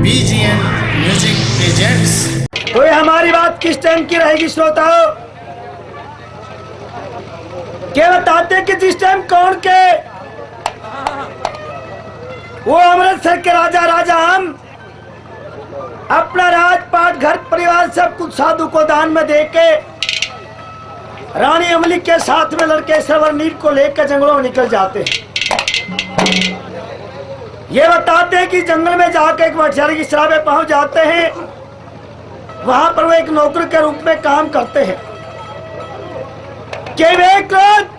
BGN music presents. कोई हमारी बात किस टाइम की रहेगी श्रोताओं? क्या बताते कि जिस टाइम कौन के वो अमृतसर के राजा राजा हम अपना राजपाट घर परिवार सब कुछ साधु को दान में देके रानी अमली के साथ में लड़के सरवर नीर को लेकर जंगलों में निकल जाते हैं। ये बताते हैं कि जंगल में जाकर एक मछुआरे की सराय में पहुंच जाते हैं। वहां पर वो एक नौकर के रूप में काम करते हैं कि एक रात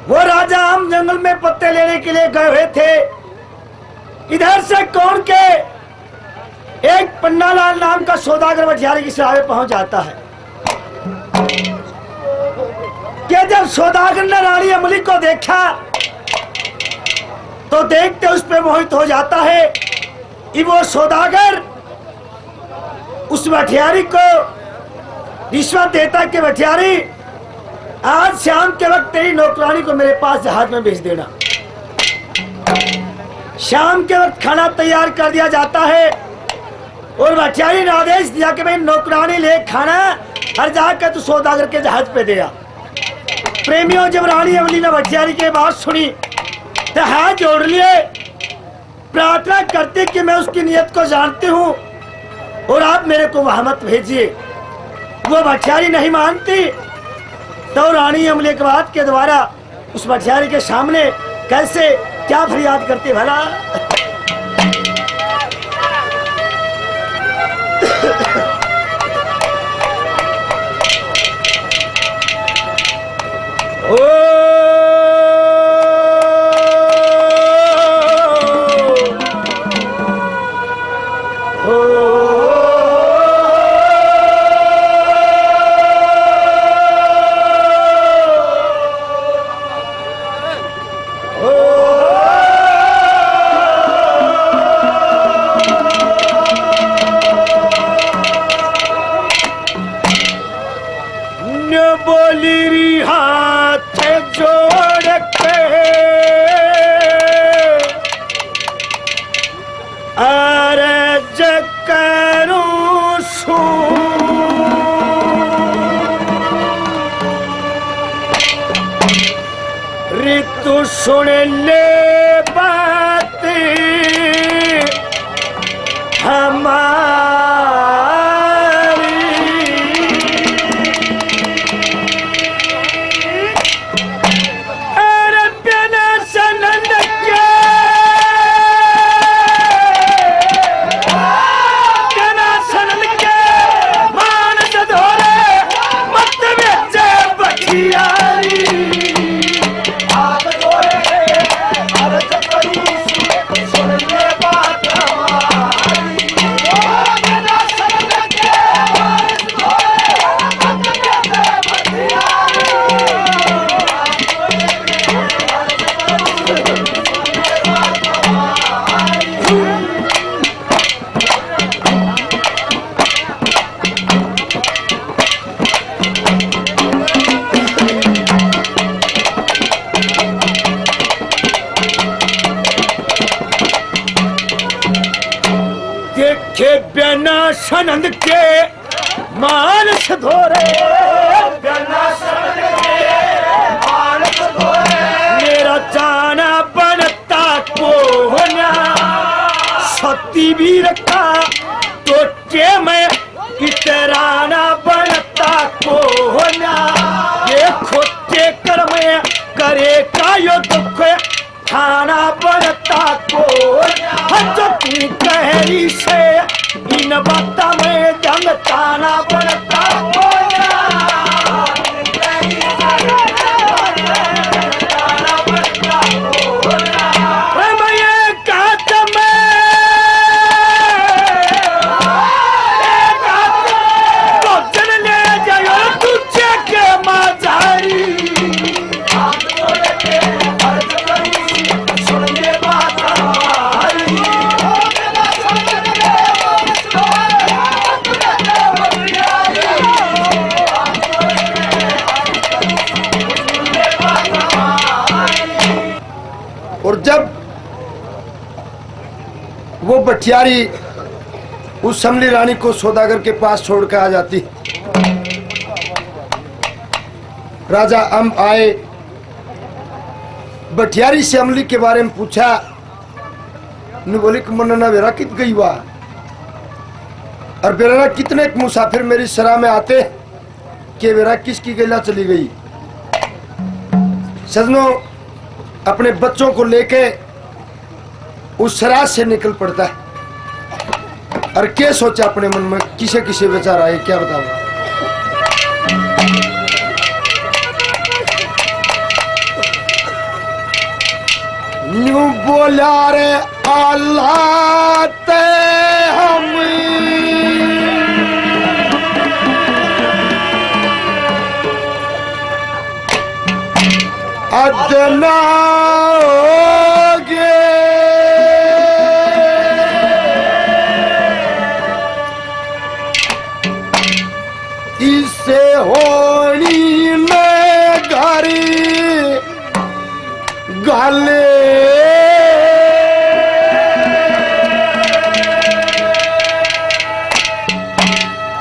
वो राजा हम जंगल में पत्ते लेने के लिए गए हुए थे। इधर से कौन के एक पन्नालाल नाम का सौदागर मछुआरे की सराय में पहुंच जाता है कि जब सौदागर ने रानी अमली को देखा तो देखते उस पे मोहित हो जाता है कि वो सौदागर उस मठियारी को रिश्वत देता कि मठियारी आज शाम के वक्त तेरी नौकरानी को मेरे पास जहाज में भेज देना। शाम के वक्त खाना तैयार कर दिया जाता है और मठियारी ने आदेश दिया कि भाई नौकरानी ले खाना हर जाकर तू सौदागर के जहाज पे दिया। प्रेमियों, जब रानी अमली ने मठियारी की बात सुनी तो हाथ जोड़ लिए, प्रार्थना करते कि मैं उसकी नियत को जानती हूँ और आप मेरे को वहां मत भेजिए। वो मछुआरी नहीं मानती तो रानी अमली के बात के द्वारा उस मछुआरी के सामने कैसे क्या फरियाद करती भला। बोली री हाथ जोड़ के अर्ज करूं सू ऋतु सुन ले बात हमारी। देखे बिना सनंद के मानस धोरे, मेरा जाना बनता को होना सती भी रखा तो चे मैं इतराना बनता को होना। ये खोटे कर्म करे का यो दुख खाना बनता को जो तू कहरी से इन बाता में जंग ताना बनता को। भटियारी उस समली रानी को सौदागर के पास छोड़कर आ जाती। राजा अम्ब आए, भटियारी से अमली के बारे में पूछा। ने बोली कि मनना बेरा कित गई हुआ और बेरा कितने मुसाफिर मेरी सराह में आते कि बेरा किसकी गैला चली गई। सजनों, अपने बच्चों को लेके उस सराह से निकल पड़ता है और क्या सोचा अपने मन में, किसे किसे विचार आए क्या बताऊं। न्यू बोला रे अल्लाह ते हम अदना होगे इसे होनी में घरी गाले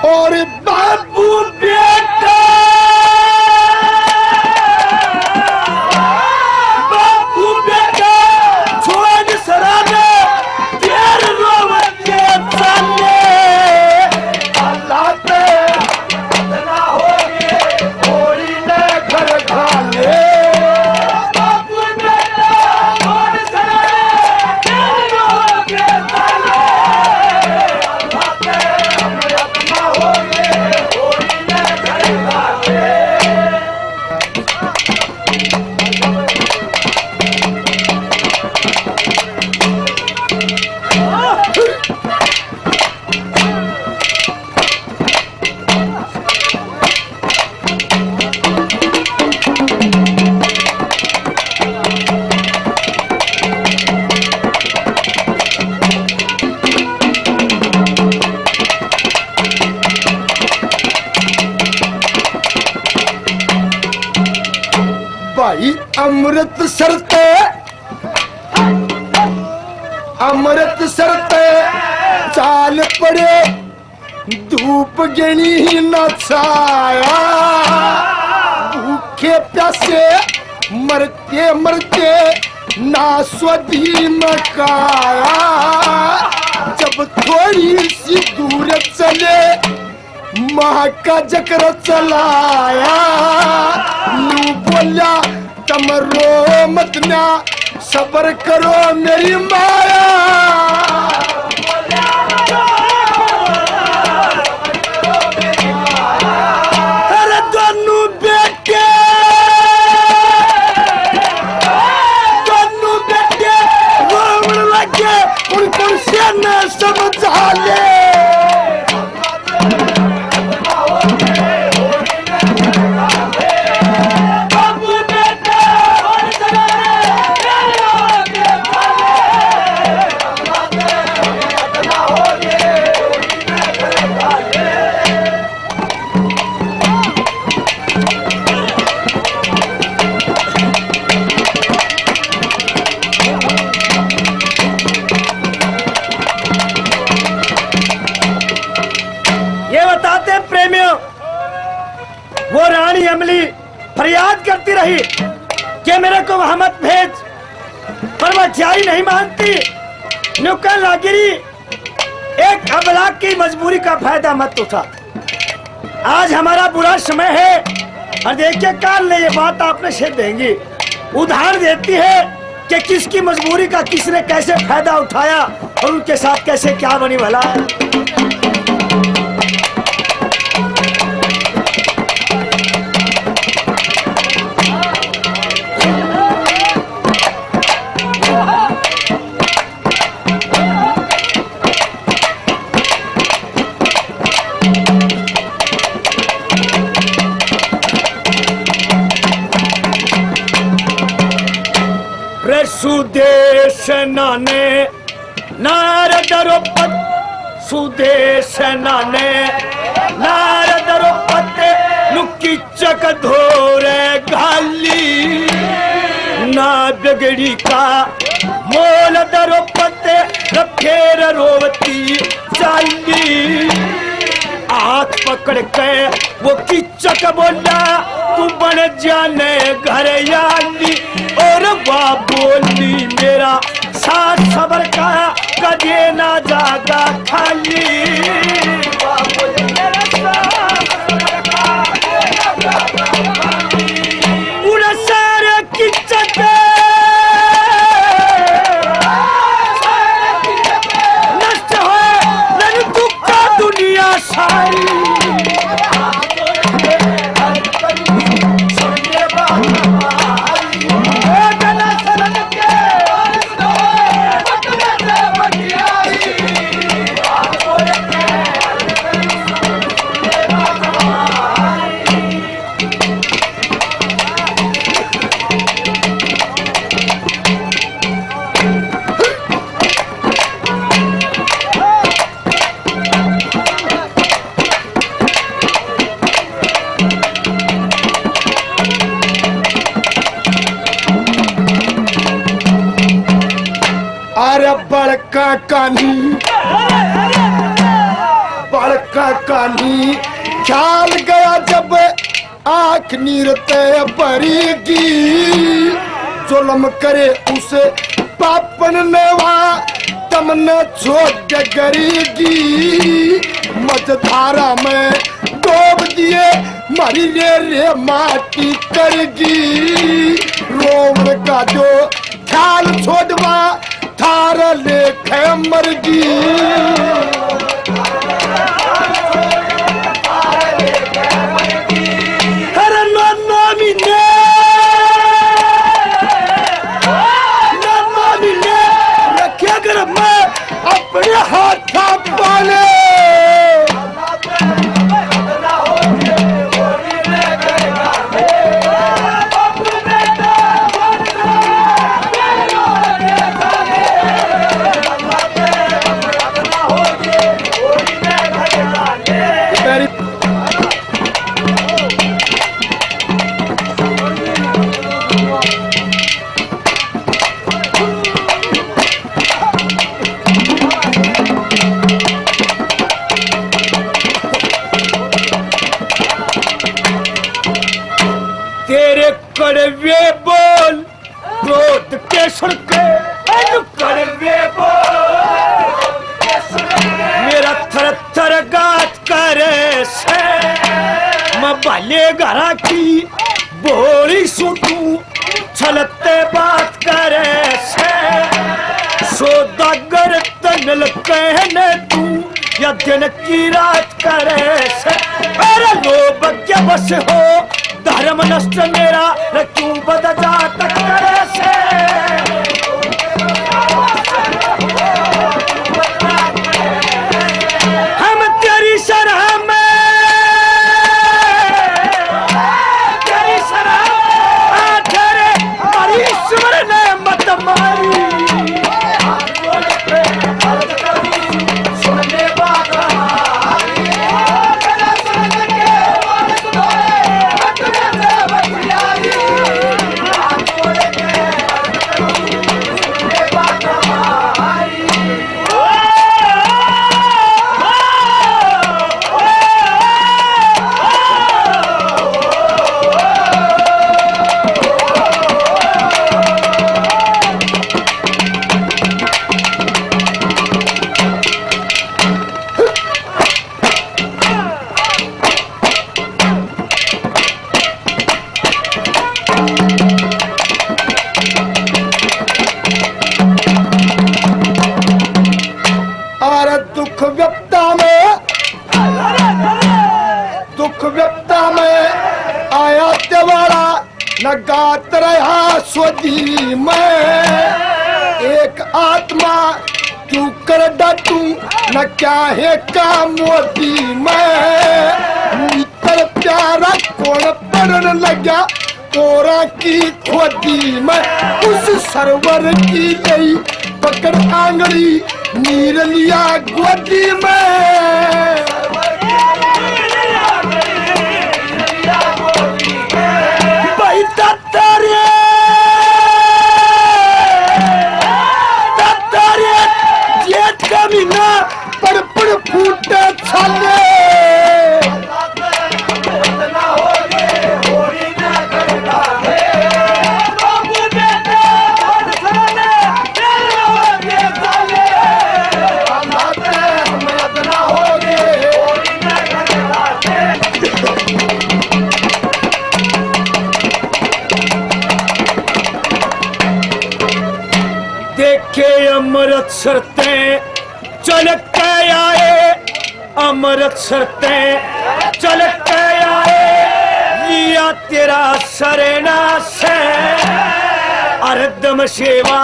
और बाबू बेटा छोड़ सराने तेर रोवते चले अल्लाह ते अदना होगे होली ने घर खाले। बाबू बेटा छोड़ सराने तेर रोवते चले अल्लाह ते अदना होगे होली ने घर खाले। भाई अमृतसर ते चाल पड़े धूप गणी न छाया। भूखे प्यासे मरते मरते ना स्वदी न काया। जब थोड़ी सी दूर चले माँ का जकर चलाया। नू बोला तम रो मत ना सबर करो मेरी माया। अरे दोनों बेटे रोवण लगे उनको से न समझा ले। वो रानी अमली फरियाद करती रही कि मेरे को वहां मत भेज, पर वह जाई नहीं मानती। नुक्कड़ लागिरी एक अबला की मजबूरी का फायदा मत उठा। आज हमारा बुरा समय है और देखिए काल ने ये बात आपने से देंगी। उदाहरण देती है कि किसकी मजबूरी का किसने कैसे फायदा उठाया और उनके साथ कैसे क्या बनी भला। सुदेश नाने नारदरोपत सुदेश नाने नारदरोपत नुक्की चक धोरे घाली ना बिगड़ी का मोल दरोपत फिर रोवती चाली। आंख पकड़ के वो किचक बोला तू बन जाने घर याली। और वह बोली मेरा साथ सबर का कदे ना जागा खाली। उड़ सारे किचक नष्ट हो रन दुख दुनिया सारी। बड़का कानी ख्याल गया जब आंख नीरते भरीगी। जुल्म करे उसे पापन नेवा तमने छोड़ के करेगी। मझधारा में डूब दिए मरी रे माटी करेगी। रोम का जो ख्याल छोड़वा थारा लेखे मरगी। अरे नामी ने रखे अगर मैं अपने हाथ पाले। तेरे कड़वे बोल क्रोध के सुन के कड़वे बोल मेरा थर थर गात करे से। मैं भले घरा की बोली सुनू छलते बात करे से। सौदागर तनल कहने तू या दिन की रात करे से। अरे लोभ क्या बस हो धर्म नष्ट मेरा क्यों बद जात करे से। हम तेरी शरह में तेरी शरह तेरे ईश्वर ने मत मारी। दुख व्यक्ता में आया तेवाड़ा न गात रहा स्वदी में। एक आत्मा क्यों कर डाटू न क्या है का मोती में। मित्र प्यारा कौन पड़न लगा कोरा की खोदी में। उस सरवर की गई पकड़ आंगड़ी नीर लिया गोदी में। ना पड़ पड़ फूटे छाले देखे अमृतसर ते चल के आए, अमृतसर ते चल के आए, लिया तेरा सरेना से अर्दम सेवा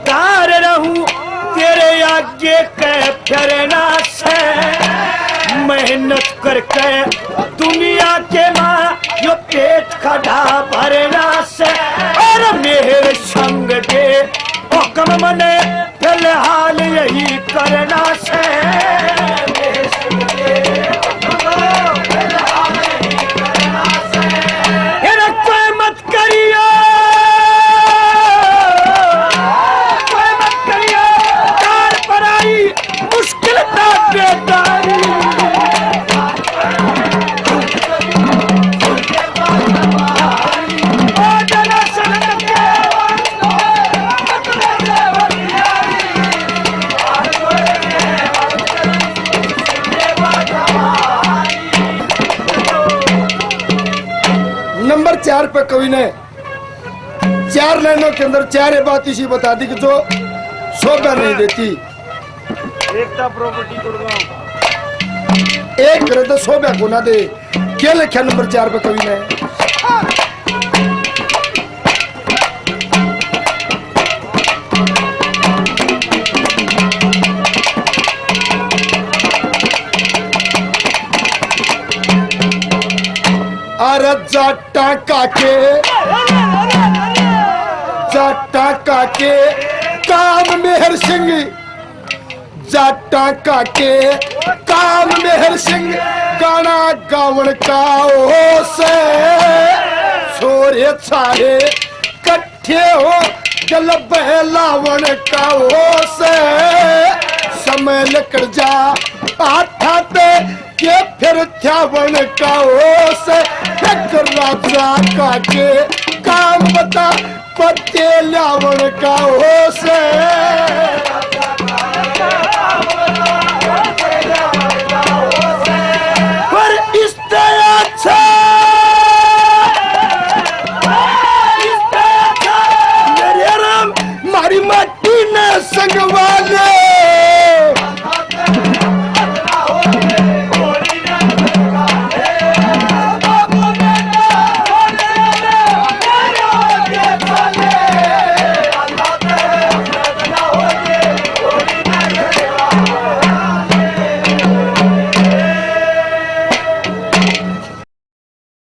दार रहूं तेरे आगे के फिरना से। मेहनत करके दुनिया के माँ यो पेट खड़ा भरना से, और मेरे संग के हुक्म मने फिलहाल यही करना से। फिर कोई मत करियो, कोई मत करियो कार पर आई मुश्किल ना बेदारी। नंबर 4 पे कवि ने 4 लाइनों के अंदर 4 बात इसी बता दी कि जो शोभा नहीं देती। एक करे तो शोभा को ना दे। क्या लिखा नंबर 4 पे कवि ने? अरे जाटा काके काम मेहर सिंह, जाटा काके काम मेहर सिंह, गाना गावन का ओ से छोरे छारे कट्ठे हो गल बहलावन का ओ से। समय लकड़ जा आठा पे के फिर थ्यावन का ओ से। राजा काके काम बता पत्ते लावन का हो से।